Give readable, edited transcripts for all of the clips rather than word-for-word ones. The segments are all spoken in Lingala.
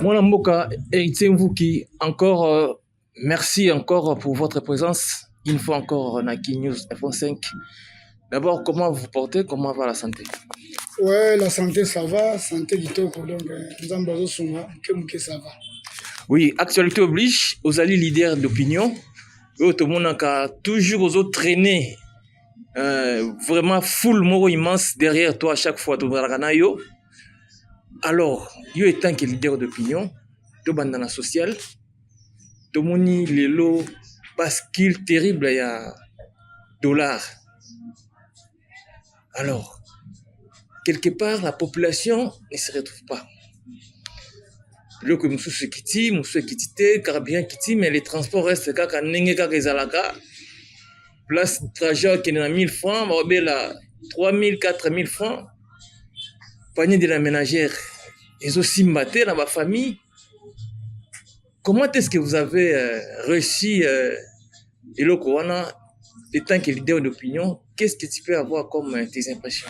Mon Mboka, Héritier Mvouki, encore merci encore pour votre présence. Une fois encore, Naki News F5. D'abord, comment vous portez? Comment va la santé? Ouais, la santé, ça va. Santé du tout. Donc, nous avons besoin que ça va. Oui, actualité oblige. Aux alliés leaders d'opinion. Tout le monde a toujours aux autres traîner. Vraiment, full mot immense derrière toi à chaque fois. Alors, yo étant que leader d'opinion, to bandana social, to moni lelo bascule terrible il y a dollar. Alors, quelque part, la population ne se retrouve pas. Le que moussou se kiti, moussou kitite, carburant kiti, mais les transports restent kaka nenge kaka ezalaka. Place trajet qui est à 1000 francs, bah là 3000, 4000 francs. Panier de la ménagère, ils ont aussi maté dans ma famille. Comment est-ce que vous avez réussi Elo Kowana, étant que leader d'opinion, qu'est-ce que tu peux avoir comme tes impressions?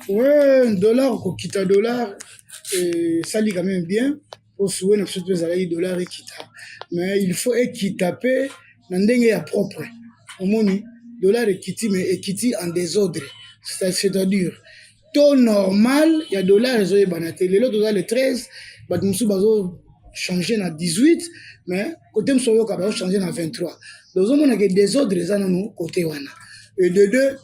Ouais, dollar, kita dollar, ça lit quand même bien. Pour souhaiter notre chose de dollar et kita. Mais il faut équitaper dans propre. Au moins, dollar et kiti, mais équiti en désordre. C'est-à-dire, taux normal, il y a dollar, ils ont banaté. Les autres, le 13, bah, nous sommes changé à 18, mais côté Msoyo, ils ont changé à 23. Donc, on a des désordres, ils ont côté wana. Et de deux,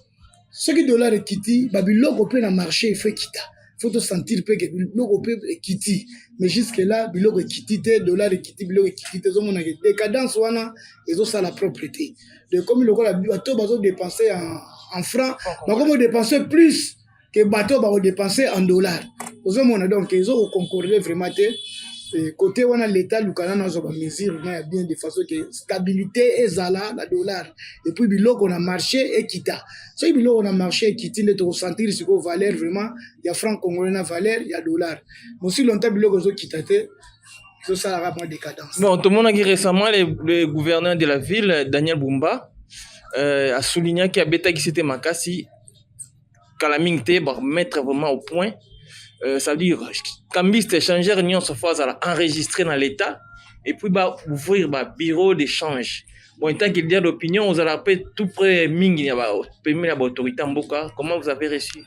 ce qui dollar et kiti, bah, biloko peut na marché, il faut kita. Il faut te sentir que biloko peut kiti. Mais jusque-là, biloko kiti, dollar et kiti, biloko kiti, ils ont des décadence wana, ils ont ça la propriété. Donc, comme le bateau, ils ont dépensé en francs, mais comme ils dépensé plus que bateau, ils ont dépensé en dollars. Donc, ils ont concordé vraiment. Côté on a l'état lukana na zo ba mesure na bien de façon que stabilité ezala la dollar et puis biloko on a marché et kita so biloko on a marché et kiti ne to sentir ce que valeur vraiment il y a franc congolais na valeur il y a dollar mais si longtemps biloko zo kitate so ça a rapport décadence. Bon, tout le monde a dit récemment le gouverneur de la ville Daniel Bumba a souligné qu'il y a bêta qui s'était makasi calamité pour mettre vraiment au point. Ça veut dire cambiste échangeur nion se fasse enregistrer dans l'état et puis bah ouvrir bah bureau d'échange. Bon, tant qu'il y a d'opinion, vous allez tout près mingi ya ba permis la autorité mboka. Comment vous avez reçu?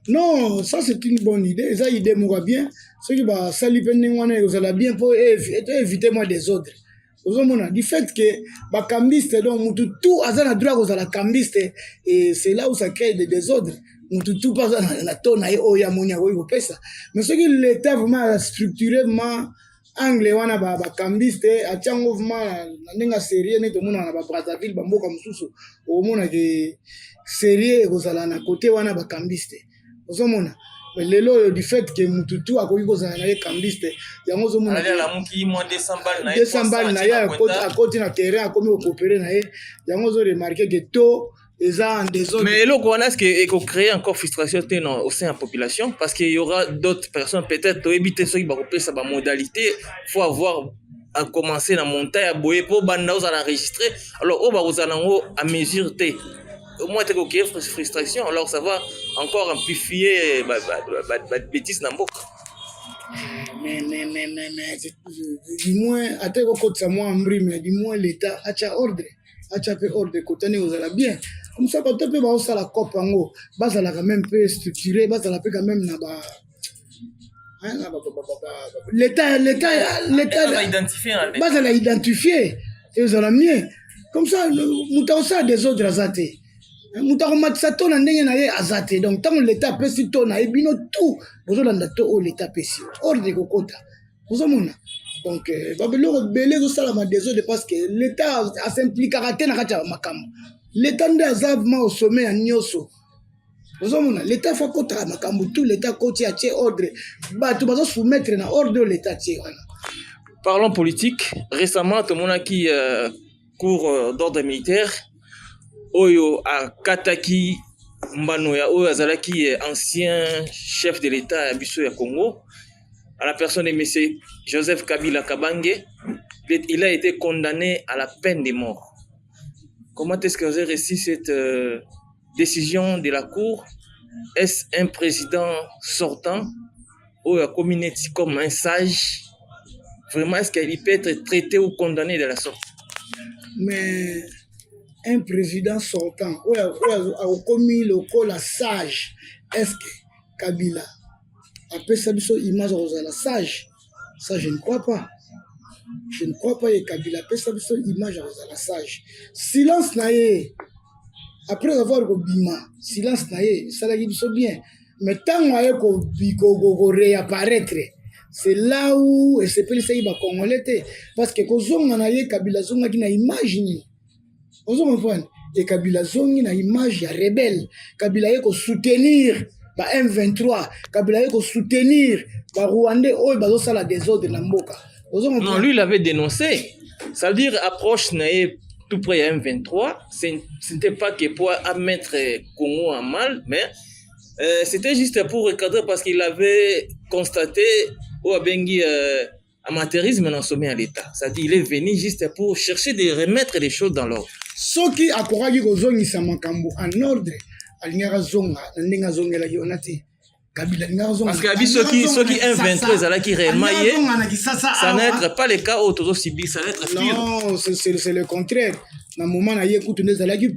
Non, ça c'est une bonne idée. Ça idée moi bien. Ce qui va salir vous allez bien pour éviter moi des ordres. Du fait que bah cambiste donc tout azana droit aux la cambiste et c'est là où ça crée des désordres. Tout pas la tonne et oya monia ko pesa. Mais ce qui l'état vraiment structurellement anglais wana ba cambiste a tiango vraiment ndinga série ne to mona na ba Brazzaville ba mboka mususu o mona ke série ko sala na côté wana ba cambiste. Ozomona mais lelo du fait que mututu akoki kozala na ye cambiste yango ozomona la muki mo 200 balles na ye à côté na terrain akomi coopérer na ye yango ozo remarquer que to mais le qu'on est-ce que créer encore frustration au sein de la population parce qu'il y aura d'autres personnes peut-être pour éviter ce qui va couper sa modalité faut avoir à commencer la montagne à boyer pour banda aux enregistrer alors au vous allez à mesure t au moins tu créer frustration alors ça va encore amplifier bêtises dans beaucoup. Mais du moins à tel côté ça moi mais du moins l'état a ordre côté vous allez bien. Comme ça, quand on peut avoir la COP en haut, ça la quand même peu structuré, ça la peut quand même l'État l'a identifié et vous allez mieux. Comme ça, nous avons ça des autres azatés. Nous avons ça ton andenge na ye azaté. Donc tant l'État peut si ton na ebino tout, vous allez to l'État peut si hors de kokota. Vous avez donc babelo belé ça la des autres parce que l'État a s'impliqué à rater na kacha makam. L'État n'est au sommet à Nyoso. L'État fait contre tout l'État côté à ordre. Bah tu vas soumettre na ordre l'État. Parlons politique. Récemment, tout le monde qui cours d'ordre militaire. Oyo a Kataki Mbanoya Oyo Azalaki ancien chef de l'État à Bissau à Congo. À la personne de M. Joseph Kabila Kabange, il a été condamné à la peine de mort. Comment est-ce que vous avez reçu cette décision de la Cour? Est-ce un président sortant oyo akomi neti comme un sage, vraiment est-ce qu'il peut être traité ou condamné de la sorte? Mais un président sortant oyo akomi lokola sage, est-ce que Kabila apesa biso image akozala sage? Ça je ne crois pas. Je ne crois pas que Kabila apesa biso image akozala sage. Silence na ye après avoir kobima, silence na ye esalaki biso bien, mais ntango aye réapparaître, c'est là où esepelisaki bacongolais te, parce que kozonga na ye Kabila zongaki na image nini ozomopane, et Kabila zongi na image ya rebelle. Kabila ye soutenir ba M23, Kabila ye soutenir ba Rwandais oyo bazosala désordre na mboka. Non, lui il avait dénoncé, ça veut dire approche na ye tout près à M23, ce n'était pas que pour mettre Congo en mal, mais c'était juste pour recadrer parce qu'il avait constaté au Abengi amateurisme dans le sommet à l'État. C'est-à-dire qu'il est venu juste pour chercher de remettre les choses dans l'ordre. Ce qui a courageux aux makambo en ordre, alingara zonga, ndinga zongela yonati. Parce que ceux qui M23 qui réellement ça n'est pas le cas autour Sibi, ça va être pire. Non, c'est le contraire. Dans le moment où il y a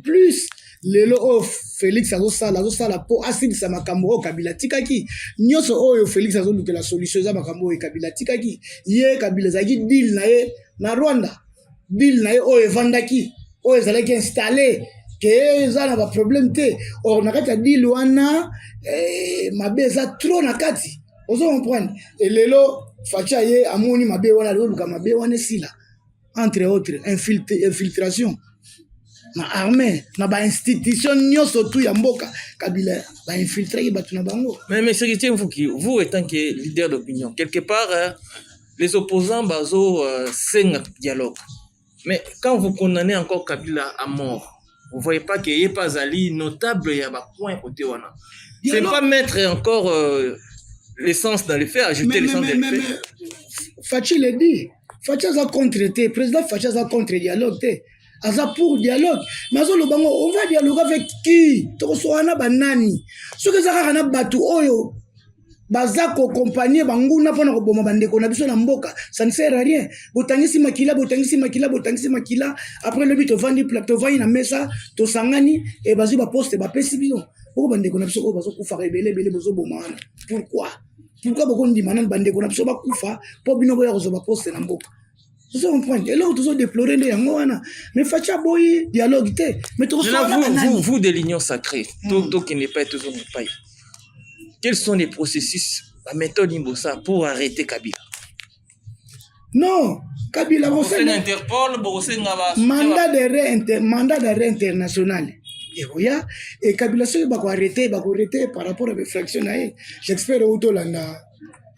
plus lelo Félix azosala po asilisa makambo Kabila tikaki nyonso oyo Félix azolukela solution za makambo Kabila tikaki ye Kabila zaki deal na ye na Rwanda, deal na ye oyo evandaki oyo ezalaki installé que ça n'a pas problème te. Or na kati ya deal wana mabe eza trop na kati ozo comprendre, et lelo facha ye amoni mabe wana loluka mabe wana sila, entre autres infiltration na armée na ba institution nyonso tu ya mboka Kabila ba infiltrer batu na bango. Mais Sécurité vous étant que leader d'opinion quelque part les opposants bazo senga dialogue, mais quand vous condamnez encore Kabila à mort, vous voyez pas qu'il n'y a pas ali notable, il y a un point côté wana. C'est pas mettre encore l'essence dans les faits, ajouter l'essence dans les faits. Fachi le dit, Fachi a contre-té, président Fachi a contre-dialogue, aza pour dialogue. Mais on va dialoguer avec qui? Tokosoana banani. Ce que ça na batu oyo bazako compagnie banguna pona ko boma bandeko na biso na mboka, ça ne sert à rien. Botangisi makila après le but to vandi plateau vandi na mesa to sangani et bazi ba poste ba pesi biso. Boko bandeko na biso ko bazo kufa rebele bozo bomana. Pourquoi boko ndima na bandeko na biso ba kufa po bino boya ko ba poste na mboka? Vous avez un point. Et là, vous avez déploré les Yangoana. Mais Facha Boy, dialogue. Mais vous de l'Union sacrée, tout qui n'est pas toujours pas. Quels sont les processus, la méthode Imbosa pour arrêter Kabila? Non, Kabila, Interpol, mandat d'arrêt international. Et oui, et Kabila, c'est arrêté par rapport à l'infraction. J'espère que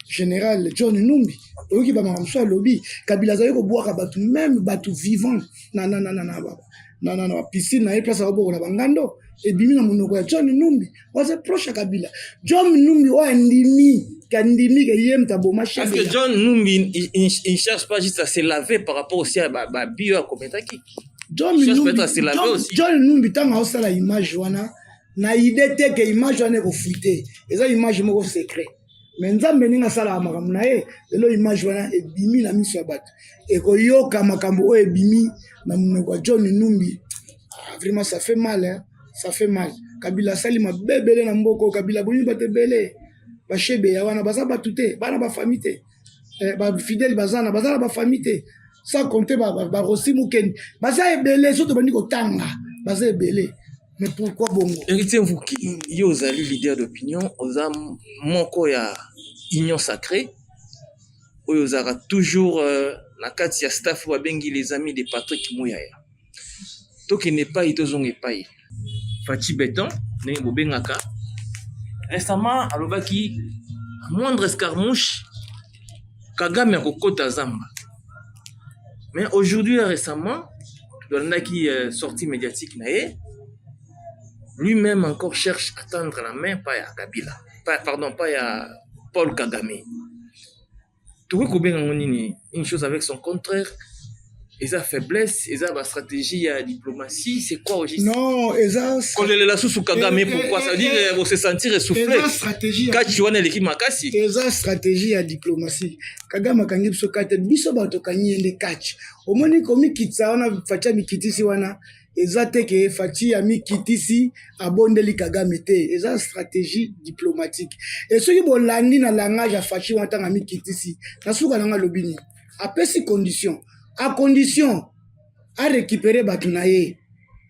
général John Numbi, qui va m'en lobby, Kabila Zayoko boire batu même batu vivant, piscine na place à boire la bangando, et bimi na monoko John Numbi, was proche à Kabila. John Numbi wa ndimi, kandimi ke yem taboma chef. Parce que John Numbi il cherche pas juste à se laver par rapport aussi à bio à Kometaki. John Numbi tanga osala image wana, na idée te que image wana ko fuiter, eza image moko secret. Mais nzambe ninga sala makambo na ye lelo image wana ebimi na miso ya bato ekoyoka makambo oyo ebimi na monoko ya John Numbi. Vraiment ça fait mal, hein? Ça fait mal. Kabila sali mabebele na mboko, Kabila boni batebele bashebe ya wana baza batu te, bana ba famille te, ba fidèle bazana ba famille te, sans compter ba rosi muken baza ebele soto bani ko tanga baza ebele. Mais pourquoi bongo? Héritier Mvuki, yo ozali leader d'opinion, oza moko ya union sacrée, oyo ozaka toujours na kati ya staff wa bengi les amis de Patrick Mouyaya. Toki n'est pas itozonge pai. Fachi Béton, ne bobengaka. Récemment, alobaki moindre escarmouche Kagame akokota Zamba. Mais aujourd'hui récemment, dans qui sortie médiatique nae, lui-même encore cherche à tendre la main, pas à Kabila. Pas à Paul Kagame. Tu vois une chose avec son contraire, Et sa faiblesse, et sa stratégie à diplomatie, c'est quoi aujourd'hui? Non, et ça... Pourquoi? Ça veut dire qu'on se sentir essoufflé. Quand tu vois l'équipe Makassi. Et ça stratégie à diplomatie. Kagame kangi biso kate biso bato kanyi ende catch. Omoni komi kitsa wana facha mikitisi wana. Eza te ke fachi ami kitisi abondeli Kagame te. Eza stratégie diplomatique. Et ceux qui bon landi na langage à fachi wanta ami kitisi. Nasuka nanga lobini. Apesi condition. À condition à récupérer Batunaye,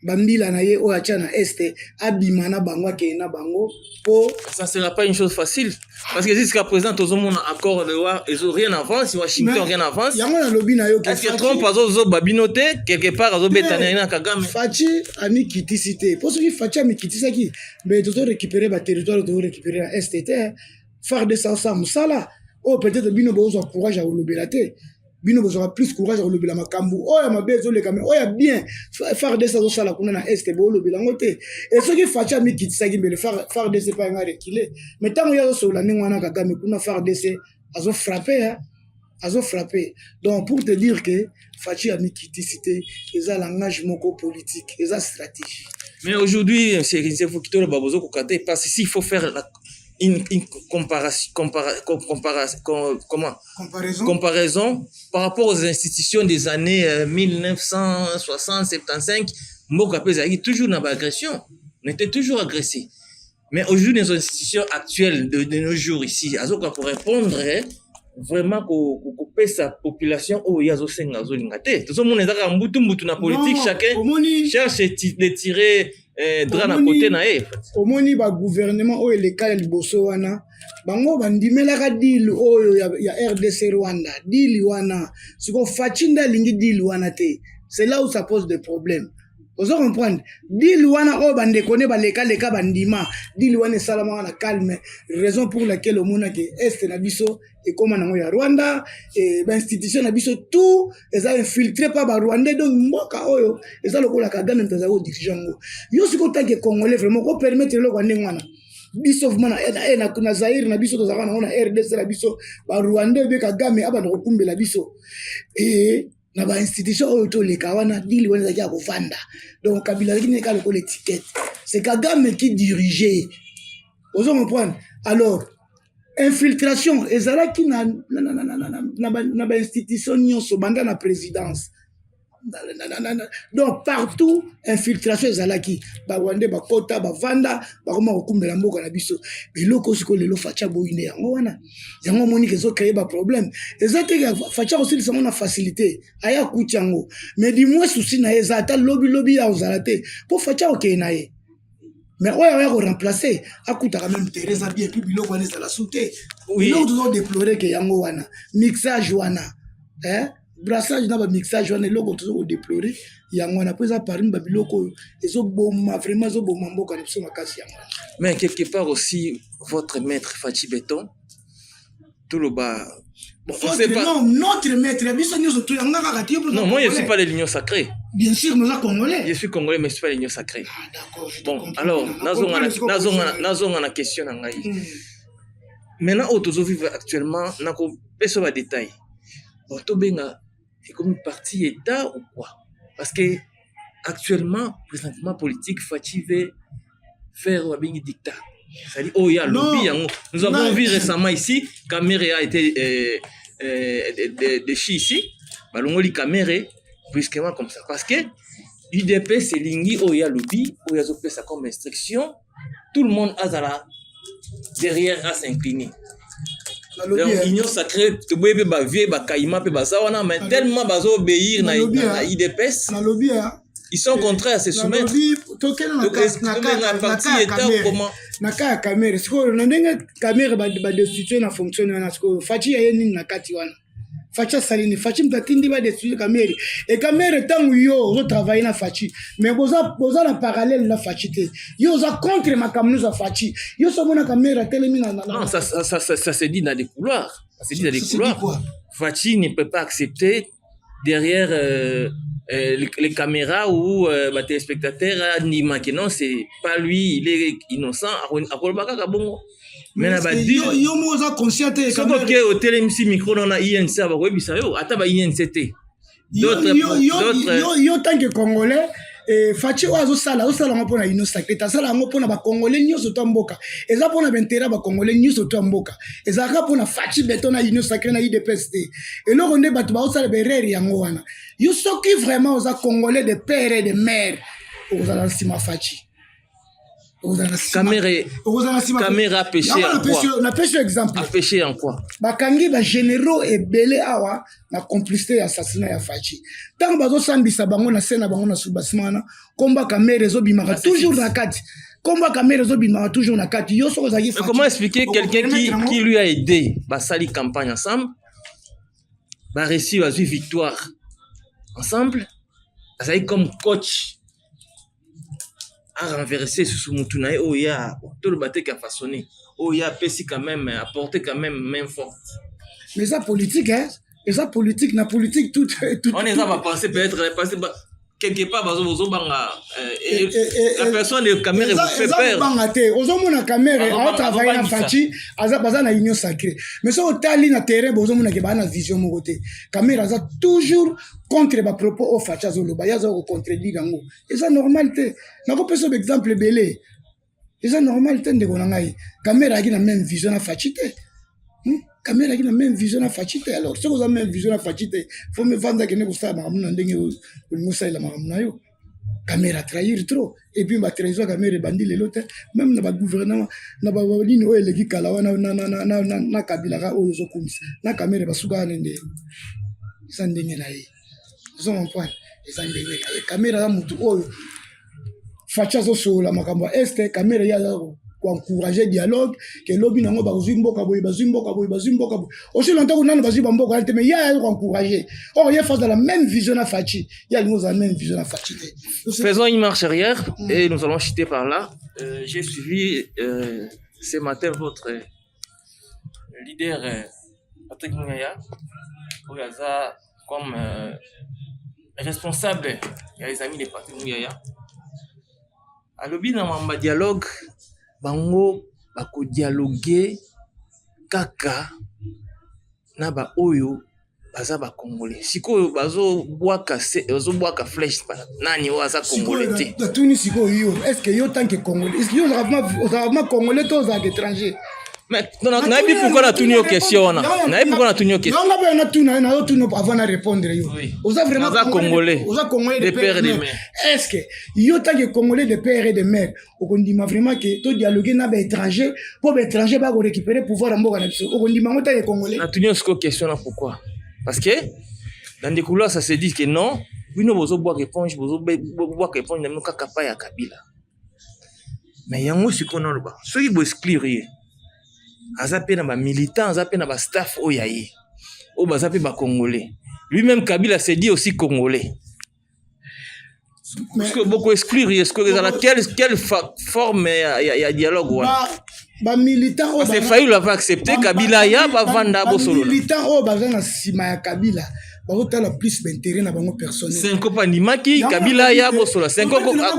Bambila naye o achana este abimana bango kena bango po ça sera pas une chose facile parce que jusqu'à présent tout le monde accord de loi ils ont rien avance Washington rien avance yango na lobby na yo est-ce que Trump azo babinote quelque part azo betana na Kagame Fachi ami kitisité pour ce qui Fachi ami kitisaki mais tout récupérer ba territoire de récupérer à STT faire de ça musala oh peut-être bino bozo courage à lobelate bino besoin plus courage au lobby la makambu oh ya mabezo le caméra oh ya bien faire des ça ça la kuna na est bo lobby la ngote et ce qui facha mi kitisaki mais le faire des pas nga reculer mais tant ya so la ningwana Kagame kuna faire des azo frapper hein azo frapper donc pour te dire que fachi a mi kitisité eza langage moko politique eza stratégie mais aujourd'hui c'est faut quitter le babozo ko kate parce que s'il faut faire une comparaison par rapport aux institutions des années 1960-75, Mboka Pezaki toujours dans l'agression, on était toujours agressé. Mais aujourd'hui, les institutions actuelles de nos jours ici, pour répondre vraiment qu'on paie sa population, oh, il y a zo senga zo lingate. Tout le monde est dans mbutu na politique, chacun cherche de tirer drap à côté na e. Omoni ba gouvernement o eleka liboso wana bango bandimelaka deal oyo ya RDC Rwanda deal wana siko fachinda lingi deal wana te c'est là où ça pose des problèmes. Vous comprenez deal wana o bande kone ba leka bandima deal wana salama wana calme raison pour laquelle omona ke est na biso et comme nango ya Rwanda et ba institution na biso tout eza infiltré par ba Rwandais donc mboka oyo eza lokola Kagame mtaza ko dirigeant ngo yo siko tanke congolais vraiment ko permettre lo kwande ngwana biso vumana na Zaire na biso tozaka na RDC na biso ba Rwandais be Kagame abana ko kumbela biso et na ba institution oyo to le kawana dili wana za ko vanda donc Kabila qui n'est qu'à l'étiquette c'est Kagame qui dirigeait vous comprenez alors infiltration ezala ki na ba institution nyonso banda na présidence donc partout infiltration ezala ki ba wande ba kota ba vanda ba koma kokumbela mboka na biso biloko siko lelo facha boine yango wana yango moni kezo créer ba problème ezate facha aussi ça na facilité aya kuchango mais du moins souci na ezata lobby ya ozalate pour facha okenaye mais ouais on remplacer akuta quand même Teresa bien puis biloko wana za la sauté oui nous devons déplorer que yango wana mixage wana hein brassage na ba mixage wana loko toujours déplorer yango wana pesa parmi ba biloko ezo boma vraiment ezo boma mboka na biso makasi yango mais quelque part aussi votre maître Fachi Beton tout le bas bon c'est pas non notre maître biso nyoso to yanga kaka ti non moi je suis pas de l'union sacrée bien sûr nous sommes congolais je suis congolais mais je suis pas de l'union sacrée ah d'accord bon alors nazonga na question na ngai maintenant auto vivre actuellement na ko peso ba détail bon to benga c'est comme une partie état ou quoi parce que actuellement présentement politique Fachi veut faire un dictat. C'est-à-dire, oh, il y a lobby. Nous avons vu récemment ici, Kamere a été déchu ici. Balongo li Kamere, brusquement comme ça. Parce que UDP, c'est l'ingui, oh, il y a lobby, oh, il y a ça comme instruction. Tout le monde a derrière à s'incliner. Donc, l'union sacrée, tu peux pas vivre, pas caïma, pas ça, mais tellement bazo obéir na UDPS. Ils sont contraires à se soumettre. Donc, la partie État comment? Naka caméra, ce que n'endenga caméra ba destituer na fonction na ce que Fachi ya nini na kati wana. Fachi salini, Fachi mtatindi ba destituer caméra. Et caméra tangu yo zo travailler na Fachi, mais boza na parallèle na Fachi te. Yo za contre makamnu za Fachi. Yo so mona caméra telemina na. Non, ça se dit dans des couloirs. Ça se dit dans des couloirs. Fachi ne peut pas accepter derrière les caméras ou les téléspectateurs Nima que non c'est pas lui il est innocent mais na ba yo moza conscient caméra que au télé MC micro na INC ba ko bisa yo ata ba INC te Yo tant que Congolais, Fachi oazo sala ngo na ino sacré ta sala ngo pona ba Congolais nyonso to mboka. Eza pona bentera ba Congolais nyonso to mboka. Eza ka pona Fachi beto na ino sacré na IDPST. Et là on est batu ba osala berere yango wana. Yo soki vraiment oza Congolais de père et de mère. Oza na sima Fachi. Caméra a pêché en quoi? On a pêché exemple. A pêché en quoi? Bakangi ba généraux et belé awa na complicité assassinat ya Fachi. Tant bazo sambisa bango na scène bango na subasmana, combat caméra zo bimaka toujours na kati. Combat caméra zo bimaka toujours na kati. Yo so kozaki Fachi. Comment expliquer quelqu'un qui lui a aidé ba sali campagne ensemble? Ba réussir à vivre victoire ensemble? Ça est comme coach. A renversé sous Moutunaï, oh ya, tout le bateau qui a façonné, oh ya, Pessi quand même, apporté quand même main forte. Mais ça politique, hein, et ça politique, la politique tout. On est à penser peut-être, parce que quelque part, la personne de caméra vous fait peur. Aux la caméra, on travaille en Fachi, à na union sacrée. Mais ça, au tali na terrain, aux hommes qui ont vision mon côté. Caméra, ça toujours contre les propos au Facha Zolo, Bayaza au contredire. Et ça, normalité. N'a pas besoin d'exemple belé. Et ça, normalité de Gonangaï. Caméra qui a la même vision à Fachité. Caméra qui a la même vision à Fachité. Alors, si vous avez la même vision à Fachité, il faut me vendre que vous savez, caméra trahir trop. Et puis, ma trahison, caméra bandit les lots. Même dans le gouvernement, dans le ligne où il est Kalawa, na Kabila, ou les autres, na caméra, va souga nende. Sans déménager. Ils ont un point. Ils ont déménagé. Caméra, là, moutou, oh, Fachazo sur la Makamba Est, caméra, il y a pour encourager dialogue, que lobby n'a pas zumboka boy, bazumboka boy. Aussi longtemps qu'on a pas zumboka, mais il y a encourager. Or, il y a face à la même vision à Fachi. Il y a la même vision à Fachi. Faisons une marche arrière et nous allons chuter par là. J'ai suivi ce matin votre leader Patrick Mouyaya, comme responsable. Il y a les amis de Patrick Mouyaya. À lobby dans un dialogue. Bango bako dialoguer kaka na ba oyo baza ba congolais siko bazo boaka flèche nani waza congolais te tuni siko yo est-ce que yo tant que congolais est-ce que yo vraiment congolais tous à l'étranger mais non na bi pourquoi na tuni question na pourquoi na tuni question non na tuni na tuni avant de répondre yo oza vraiment congolais de père et de mère est-ce que yo tant que congolais de père et de mère okondima vraiment que to dialoguer na ba étranger pour ba étranger ba récupérer pouvoir en mboka na biso okondima ngota que congolais na tuni question na pourquoi parce que dans des couloirs ça se dit que non bino bozo boire éponge na muka kapa ya Kabila mais yango siko na loba soki bo exclure azape na ba militant azape na ba staff oyaye o bazape ba congolais lui-même Kabila se dit aussi congolais. Parce que beaucoup exclure est-ce que quelle forme il y a dialogue voilà ba militant c'est failli l'avoir accepté Kabila ya ba vanda bo solo militant o bazana sima ya Kabila ba la plus d'intérêt na bango personnel c'est un copain nimaki Kabila ya bo solo c'est un copain à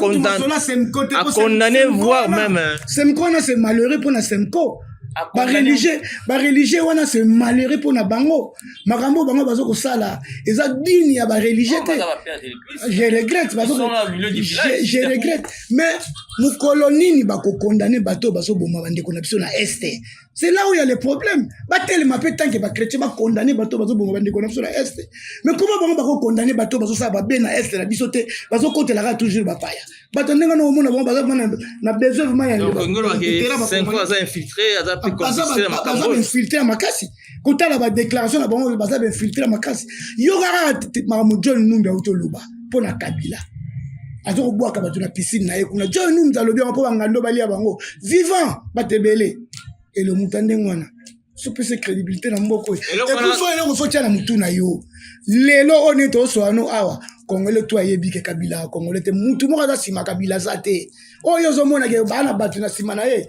condamner voire même Semko na c'est malheureux pour na Semko ba religieux wana c'est malheureux pour na bango makambo bango bazo ko sala eza digne ya ba religieux te je regrette je regrette mais mu kolonini ba ko condamner bato bazo boma bande ko na biso na este c'est là où il y a les problèmes ba tellement peu tant que ba chrétien ba condamner bato bazo boma bande ko na biso na este mais comment bango ba ko condamner bato bazo sa ba be na este na biso te bazo kotelaka toujours ba paya bato ndenga no mona bango bazo na besoin vraiment ya donc 5 fois ça infiltré infiltré makasi kotala ba déclaration na bango baza infiltré makasi yo kaka makamu John Numbi auto luba pona Kabila azo boaka bato na piscine na ekuna John Numbi alobi ko bangando bali ya bango vivant batebele et le mutande ngwana so pese crédibilité na mboko et puis faut tia na mutu na yo lelo oneto so ano awa Congolais toi yebi ke Kabila Congolais te mutu moko za sima Kabila zate oyo zo mona ke bana batu na sima na ye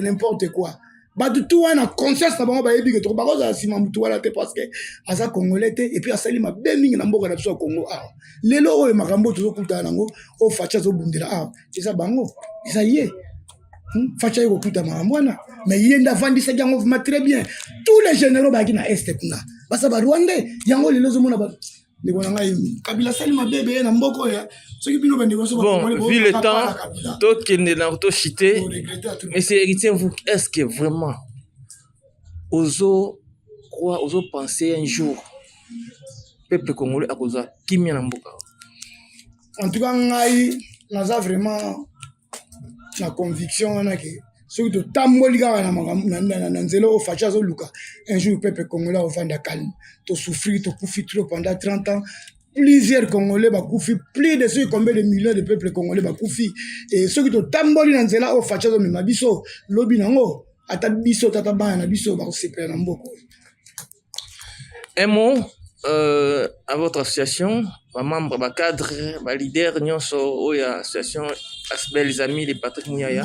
n'importe quoi batu tu wana conscience na bango ba yebi ke to ba za sima mutu wala te parce que aza Congolais te et puis asali ma be mingi na mboka na biso Congo awa lelo oyo makambo to kuta nango o facha zo bundela awa eza bango eza ye facha yo kuta makamwana mais yenda vandisa jango très bien tous les généraux ba kina est kuna basa ba Rwandais yango lelo zo mona ba Kabila sali mabebe na mboko ya bon, vu le temps, toi qui est dans ton chité, mais c'est héritier vous, est-ce que vraiment, oso croire, oso penser un jour, peuple congolais a cause qui m'a na mboka? En tout cas, ngai naza vraiment na conviction wana ke soki totamboli kaka na nzela oyo faci azoluka un jour peuple congolais ovanda calme tosouffrir tokufi trop pendant 30 ans. Plusieurs Congolais bakufi, plus de ceux combien de millions de peuples congolais bakufi et ceux qui totamboli na nzela oyo faci azomema biso lobi nango ata biso tata bana na biso bakosepela na mboko. Un mot à votre association, les membres, les cadres, les leaders, nous association les amis de Patrick Mouyaya.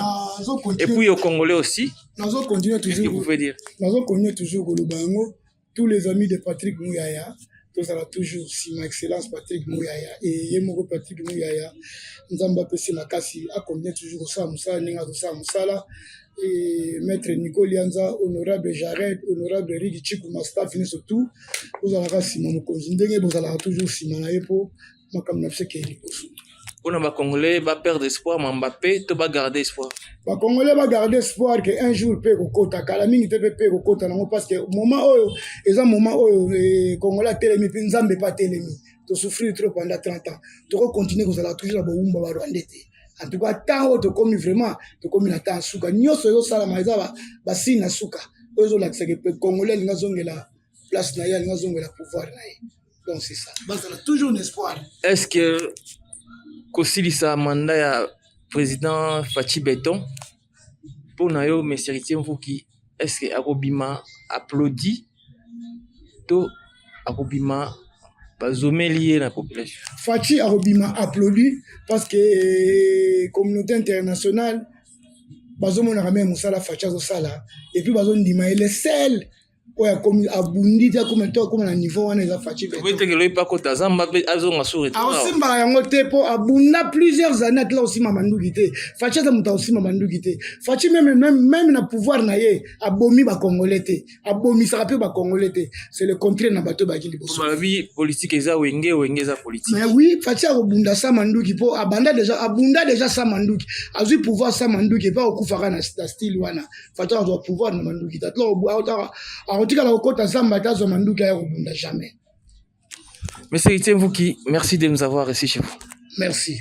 Et puis aux Congolais aussi. Qu'est-ce que vous pouvez dire? Nous continuons toujours tous les amis de Patrick Mouyaya. Tous à toujours si ma excellence Patrick Mouyaya et Yemoko Patrick Mouyaya. Nous avons passé ma casse à combien toujours ça Moussa Ninga ça Moussala et maître Nico Lianza, honorable Jared, honorable Rigi Chikou Masta fini surtout. Vous allez si mon conjundé, vous allez toujours si mon aépo, moi comme n'a fait qu'il on a Congolais va perdre espoir, Mbappé, tu vas garder espoir. Les Congolais va garder espoir qu'un jour peut au quota, Kalaming te peut au quota, parce que moment où ils ont moment où les Congolais télémi, puis Nzambe pas télémi, tu souffrir trop pendant 30 ans, tu vas continuer, vous allez toujours avoir Umba Rwandete. En tout cas, tant que tu commis vraiment, tu commis la temps souka, nyoso yo sala maïza ba sina souka, eux là que les Congolais ils ont la place naïa, ils ont la pouvoir naïa. Donc c'est ça. Bah ça a toujours un espoir. Est-ce que Kosilisa mandat ya président Fachi Beton pour nayo mais héritier Mvuki est-ce que Akobima applaudit to Akobima bazomé lié la population? Fachi Akobima applaudit parce que communauté internationale bazomona ramé musala Fachi azosala et puis bazondima il est seul oya comme abundi ta comme na niveau wana za Fachi Beton. Oui te que pas kota zamba azonga sur retour. Simba yango te po abunda plusieurs années là aussi mamanduki te. Fachi za muta aussi mamanduki te. Fachi même na pouvoir na ye abomi ba congolais te. Abomi ça rappelle ba congolais te. C'est le contraire na bato ba kili boso. La vie politique eza wenge za politique. Mais oui, Fachi abunda sa manduki po abunda déjà sa manduki. Azui pouvoir sa manduki pas okufaka na style wana. Fachi doit pouvoir na manduki. Tatlo en tout cas, jamais. Monsieur Etienne Mvuki, merci de nous avoir reçus chez vous. Merci.